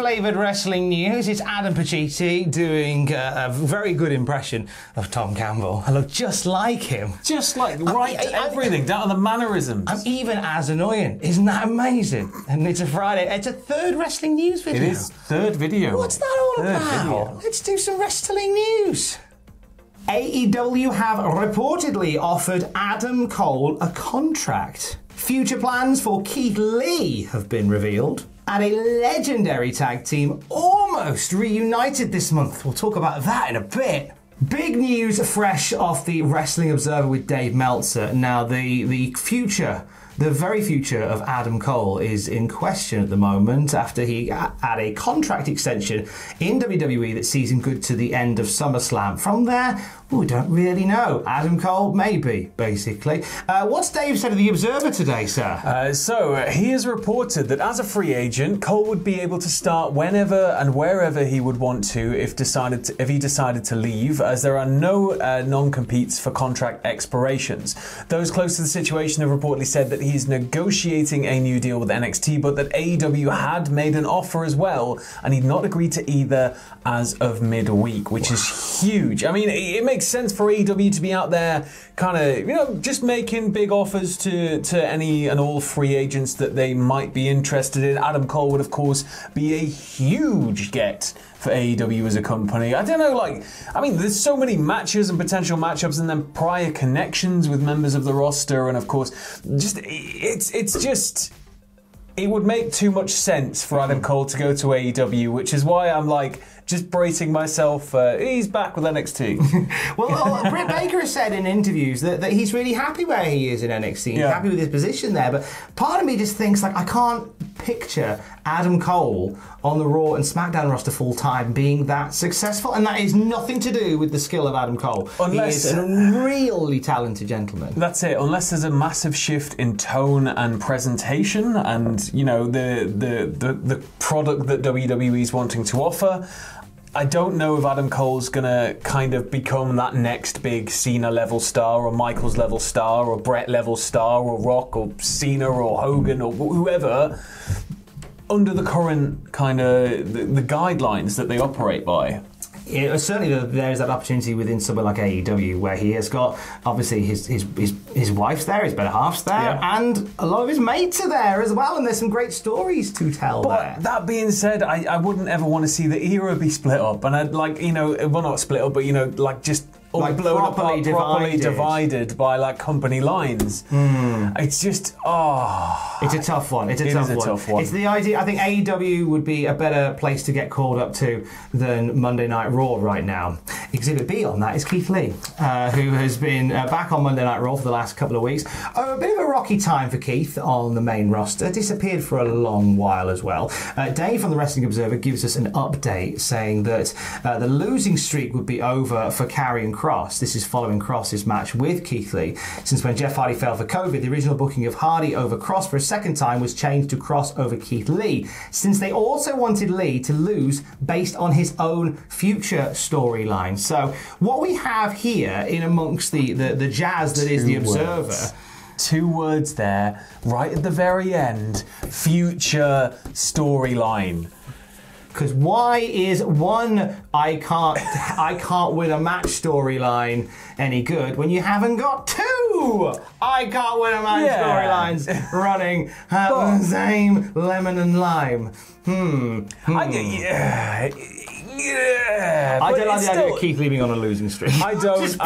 flavoured wrestling news. It's Adam Pacitti doing a very good impression of Tom Campbell. I look just like him. Just like, everything, down to the mannerisms. I'm even as annoying. Isn't that amazing? And it's a Friday. It's a third wrestling news video. It is. Third video. What's that all about? Video. Let's do some wrestling news. AEW have reportedly offered Adam Cole a contract. Future plans for Keith Lee have been revealed. And a legendary tag team almost reunited this month. We'll talk about that in a bit. Big news fresh off the Wrestling Observer with Dave Meltzer. Now, the very future of Adam Cole is in question at the moment after he had a contract extension in WWE that sees him good to the end of SummerSlam. From there, we don't really know. Adam Cole, maybe, basically. What's Dave said of the Observer today, sir? So he has reported that as a free agent, Cole would be able to start whenever and wherever he would want to if he decided to leave, as there are no non-competes for contract expirations. Those close to the situation have reportedly said that he's negotiating a new deal with NXT, but that AEW had made an offer as well, and he'd not agreed to either as of midweek, which is huge. I mean, it makes sense for AEW to be out there kind of, just making big offers to any and all free agents that they might be interested in. Adam Cole would, of course, be a huge get for AEW as a company. I don't know, there's so many matches and potential matchups and then prior connections with members of the roster, and of course, it would make too much sense for Adam Cole to go to AEW, which is why I'm just bracing myself. He's back with NXT. Well, Britt Baker has said in interviews that he's really happy where he is in NXT. He's happy with his position there. But part of me just thinks, I can't picture Adam Cole on the Raw and SmackDown roster full time being that successful. And that is nothing to do with the skill of Adam Cole. Unless, he is a really talented gentleman. That's it. Unless there's a massive shift in tone and presentation and, the product that WWE is wanting to offer. I don't know if Adam Cole's going to kind of become that next big Cena-level star or Michaels-level star or Brett-level star or Rock or Cena or Hogan or whoever under the current kind of the guidelines that they operate by. Yeah, certainly there's that opportunity within somewhere like AEW where he has got, obviously, his wife's there, his better half's there, and a lot of his mates are there as well, and there's some great stories to tell there. That being said, I wouldn't ever want to see the era be split up, and I'd well, not split up, but just blown properly apart, divided by company lines. It's just it's a tough one. It's a tough one. It's the idea. I think AEW would be a better place to get called up to than Monday Night Raw right now. Exhibit B on that is Keith Lee, who has been back on Monday Night Raw for the last couple of weeks. A bit of a rocky time for Keith on the main roster. Disappeared for a long while as well. Dave from the Wrestling Observer gives us an update saying that the losing streak would be over for Karrion Kross. This is following Kross's match with Keith Lee. Since when Jeff Hardy fell for COVID, the original booking of Hardy over Kross for a second time was changed to Kross over Keith Lee, since they also wanted Lee to lose based on his own future storyline. So what we have here in amongst the jazz that is the Observer. 2 words there, right at the very end, future storyline. Because why is one I can't win a match storyline any good when you haven't got 2 I can't win a match storylines running at the same lemon and lime? I don't like the idea of Keith leaving on a losing streak. I don't.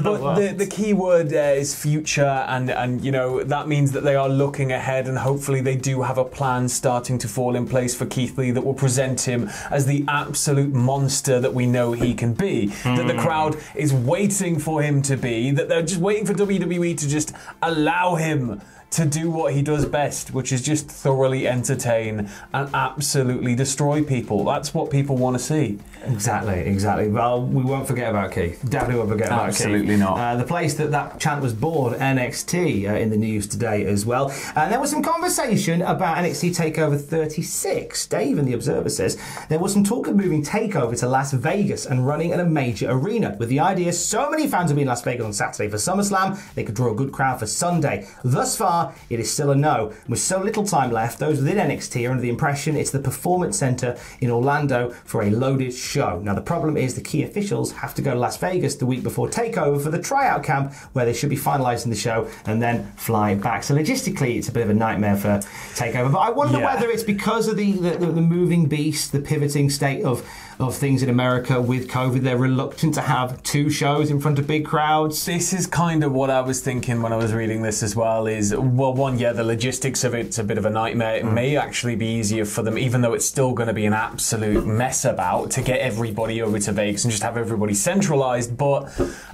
But the key word is future, and that means that they are looking ahead, and hopefully they do have a plan starting to fall in place for Keith Lee that will present him as the absolute monster that we know he can be. That the crowd is waiting for him to be. That they're just waiting for WWE to just allow him to do what he does best, which is just thoroughly entertain and absolutely destroy people. That's what people want to see. Exactly. Well, we won't forget about Keith. Definitely won't forget about Keith. Absolutely not. The place that chant was born, NXT, in the news today as well. And there was some conversation about NXT TakeOver 36. Dave in the Observer says there was some talk of moving TakeOver to Las Vegas and running at a major arena, with the idea so many fans will be in Las Vegas on Saturday for SummerSlam, they could draw a good crowd for Sunday. Thus far, far, it is still a no. With so little time left, those within NXT are under the impression it's the Performance Center in Orlando for a loaded show. Now, the problem is the key officials have to go to Las Vegas the week before TakeOver for the tryout camp, where they should be finalising the show and then fly back. So logistically, it's a bit of a nightmare for TakeOver. But I wonder whether it's because of the moving beast, the pivoting state of things in America with COVID, they're reluctant to have 2 shows in front of big crowds. This is kind of what I was thinking when I was reading this as well, is, well, one, the logistics of it's a bit of a nightmare. It may actually be easier for them, even though it's still going to be an absolute mess about, to get everybody over to Vegas and just have everybody centralised. But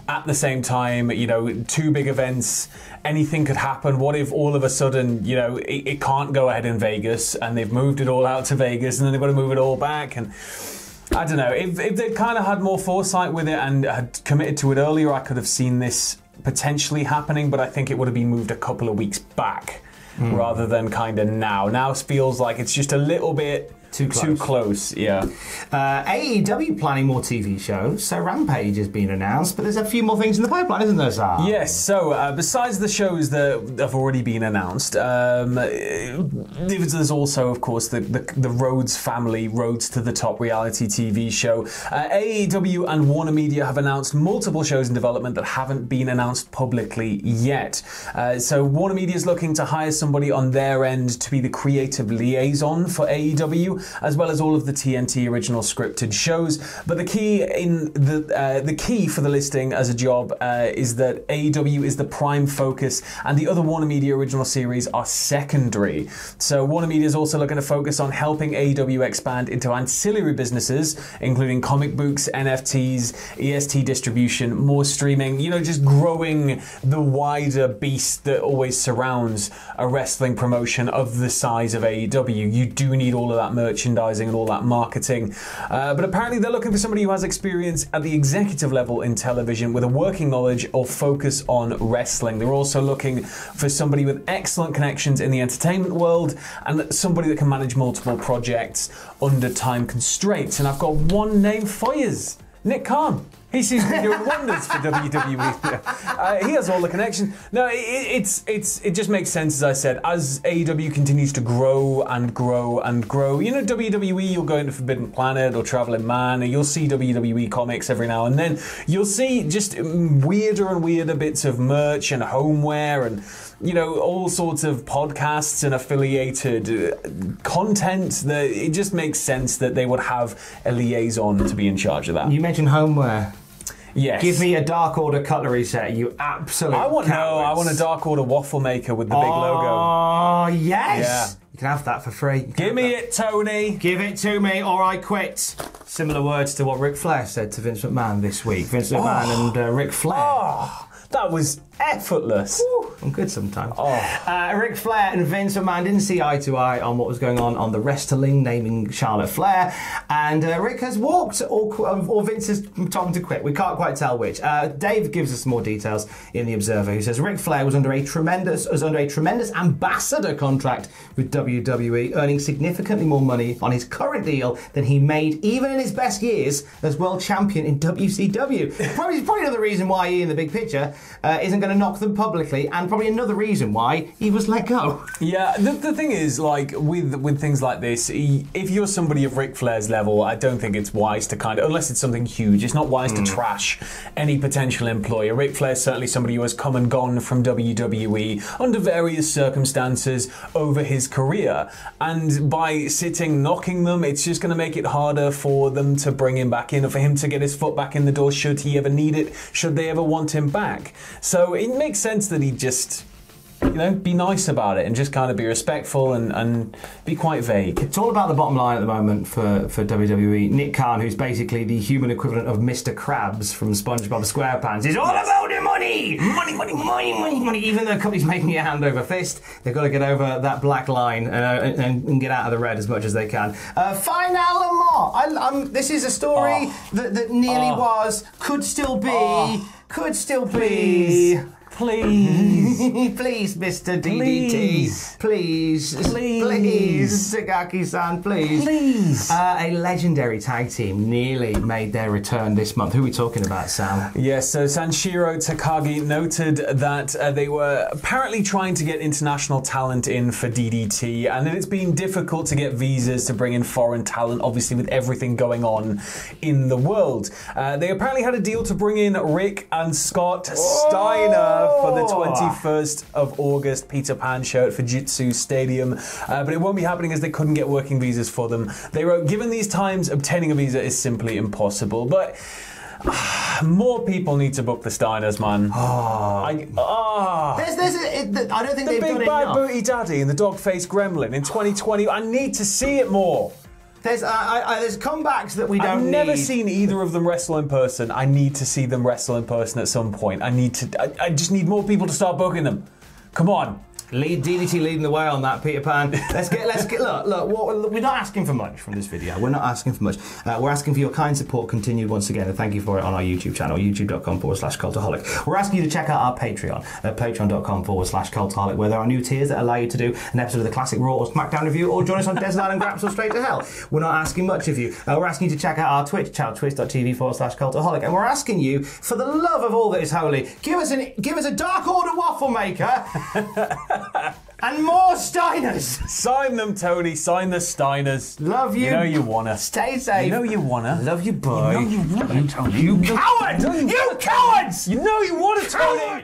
at the same time, 2 big events, anything could happen. What if all of a sudden, it can't go ahead in Vegas and they've moved it all out to Vegas and then they've got to move it all back? And I don't know. If they'd kind of had more foresight with it and had committed to it earlier, I could have seen this potentially happening, but I think it would have been moved a couple of weeks back rather than kind of now. Now it feels like it's just a little bit too close, yeah. AEW planning more TV shows, so Rampage has been announced, but there's a few more things in the pipeline, isn't there, Sam? Yes, so besides the shows that have already been announced, there's also, of course, the Rhodes family, Rhodes to the Top reality TV show. AEW and Warner Media have announced multiple shows in development that haven't been announced publicly yet. So Warner Media is looking to hire somebody on their end to be the creative liaison for AEW, as well as all of the TNT original scripted shows. But the key for the listing as a job is that AEW is the prime focus and the other Warner Media original series are secondary. So Warner Media is also looking to focus on helping AEW expand into ancillary businesses, including comic books, NFTs, EST distribution, more streaming, just growing the wider beast that always surrounds a wrestling promotion of the size of AEW. You do need all of that merchandising and all that marketing. But apparently they're looking for somebody who has experience at the executive level in television with a working knowledge or focus on wrestling. They're also looking for somebody with excellent connections in the entertainment world and somebody that can manage multiple projects under time constraints. And I've got one name for yous. Nick Khan. He seems to be doing wonders for WWE. He has all the connections. No, it just makes sense, as I said, as AEW continues to grow and grow and grow. WWE, you'll go into Forbidden Planet or Traveling Man, and you'll see WWE comics every now and then. You'll see just weirder and weirder bits of merch and homeware and all sorts of podcasts and affiliated content. That it just makes sense that they would have a liaison to be in charge of that. You mentioned homeware. Yes. Give me a Dark Order cutlery set, you absolute I want a Dark Order waffle maker with the big logo. Oh, yes! Yeah. You can have that for free. Give me it, Tony. Give it to me or I quit. Similar words to what Ric Flair said to Vince McMahon this week. Vince McMahon and Ric Flair. Oh, that was effortless. Ooh, I'm good sometimes. Ric Flair and Vince McMahon didn't see eye to eye on what was going on the wrestling, naming Charlotte Flair, and Rick has walked, or Vince has told him to quit. We can't quite tell which. Dave gives us more details in The Observer, who says Ric Flair was under a tremendous ambassador contract with WWE, earning significantly more money on his current deal than he made even in his best years as world champion in WCW. Probably another reason why he, in the big picture, isn't going to knock them publicly, and probably another reason why he was let go. Yeah, the thing is, like, with things like this, if you're somebody of Ric Flair's level, I don't think it's wise to unless it's something huge, it's not wise to trash any potential employer. Ric Flair's certainly somebody who has come and gone from WWE under various circumstances over his career, and by knocking them, it's just going to make it harder for them to bring him back in, or for him to get his foot back in the door should he ever need it, should they ever want him back. So it makes sense that he just, be nice about it and just kind of be respectful and be quite vague. It's all about the bottom line at the moment for WWE. Nick Khan, who's basically the human equivalent of Mr. Krabs from SpongeBob SquarePants, is all about the money! Money! Even though the company's making it hand over fist, they've got to get over that black line and get out of the red as much as they can. Find Al Lamar! This is a story that nearly was, could still be... Could still be. Please. Please, Mr. DDT. Please. Please. Takagi-san, please. Please. A legendary tag team nearly made their return this month. Who are we talking about, Sam? Yes, so Sanshiro Takagi noted that they were apparently trying to get international talent in for DDT, and that it's been difficult to get visas to bring in foreign talent, obviously with everything going on in the world. They apparently had a deal to bring in Rick and Scott Steiner for the 21st of August Peter Pan show at Fujitsu Stadium, but it won't be happening as they couldn't get working visas for them. They wrote, given these times, obtaining a visa is simply impossible, but more people need to book the Steiners, man. I don't think they've done enough. The big bad booty daddy and the dog-faced gremlin in 2020, I need to see it more. There's comebacks that we don't need. I've never seen either of them wrestle in person. I need to see them wrestle in person at some point. I just need more people to start booking them. Come on. DDT leading the way on that, Peter Pan. Let's get. Look. We're not asking for much from this video. We're not asking for much. We're asking for your kind support continued once again, and thank you for it on our YouTube channel, youtube.com/Cultaholic. We're asking you to check out our Patreon at patreon.com/Cultaholic, where there are new tiers that allow you to do an episode of the classic Raw or SmackDown review, or join us on Desert Island Graps or Straight to Hell. We're not asking much of you. We're asking you to check out our Twitch channel, twitch.tv/Cultaholic, and we're asking you, for the love of all that is holy, give us a Dark Order waffle maker. And more Steiners! Sign them, Tony. Sign the Steiners. Love you. You know you wanna. Stay safe. You know you wanna. Love you, boy. You know you wanna, Tony. You cowards! You cowards! You know you wanna, Tony!